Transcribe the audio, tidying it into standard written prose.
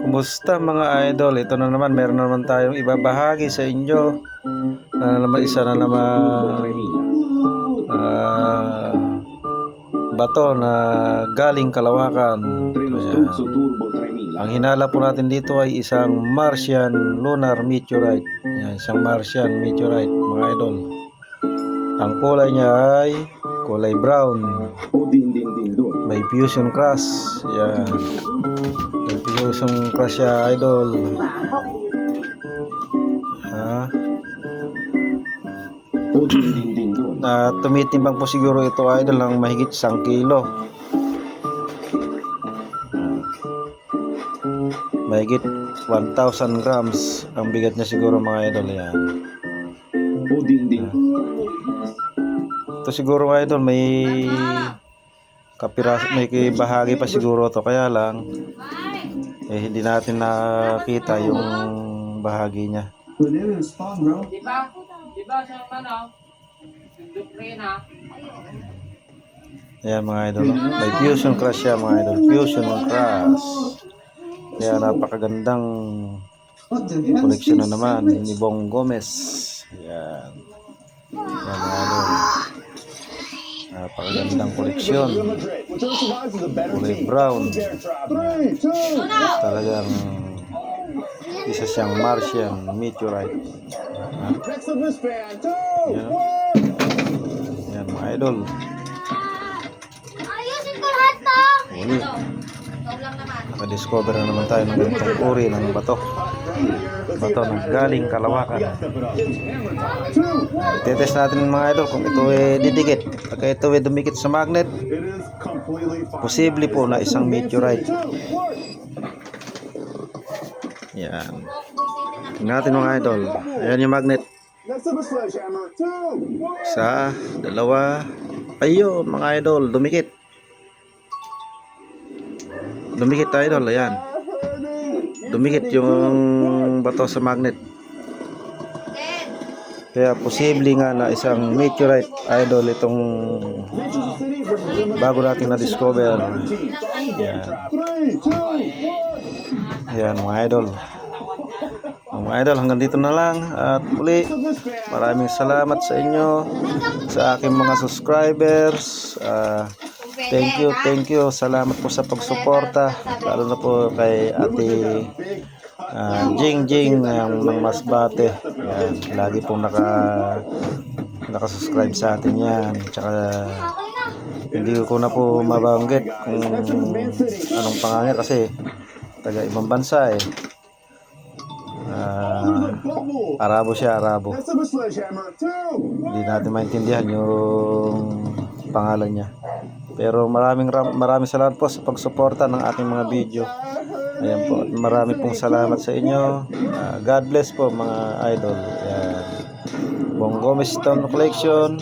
Kumusta mga idol? Ito na naman, meron na naman tayong ibabahagi sa inyo. Isa na naman bato na galing Kalawakan. Ayan. Ang hinala po natin dito ay isang Martian lunar meteorite. Ayan, isang Martian meteorite mga idol. Ang kulay niya ay kulay brown. May fusion crust. Ayan. May fusion crust siya idol. Tumitimbang po siguro ito idol ng mahigit 1 kilo. Mahigit 1,000 grams ang bigat niya siguro mga idol. Yan. Ito siguro mga idol may may bahagi pa siguro to, kaya lang hindi natin nakita yung bahagi niya. Diba sa ano? Ayan mga idol, may fusion crust siya mga idol, fusion crust. Kaya napakagandang koleksyon na naman ni Bong Gomez. Ayan. Ayan mga idol, napakagandang koleksyon, kulay brown. Talagang isa siyang Martian meteorite. Ayan mga idol. Nakadiscover na naman tayo ng ganitong uri ng bato ng galing Kalawakan. Itetest natin mga idol kung ito ay didikit. Pagka ito ay dumikit sa magnet, posible po na isang meteorite. Yan. Tingnan natin mga idol. Ayan yung magnet. Isa, dalawa. Ayun mga idol, dumikit. Dumikit idol, ayan. Dumikit yung bato sa magnet. Kaya posible nga na isang meteorite idol itong bago natin na-discover. Ayan. Ayan mga idol. Mga idol, hanggang dito na lang. At muli, maraming salamat sa inyo, sa aking mga subscribers. Thank you. Salamat po sa pagsuporta, lalo na po kay Ate Jing ng Masbate. Yan, lagi pong nakasubscribe sa atin yan. Tsaka hindi ko na po mabanggit kung anong pangalan kasi taga ibang bansa eh. Arabo siya, Arabo. Hindi natin maintindihan yung pangalan niya. Pero maraming salamat po sa pagsuporta ng ating mga video. Ayan po, at marami pong salamat sa inyo. God bless po mga idol. Ayan. Bong Gomez Stone Collection.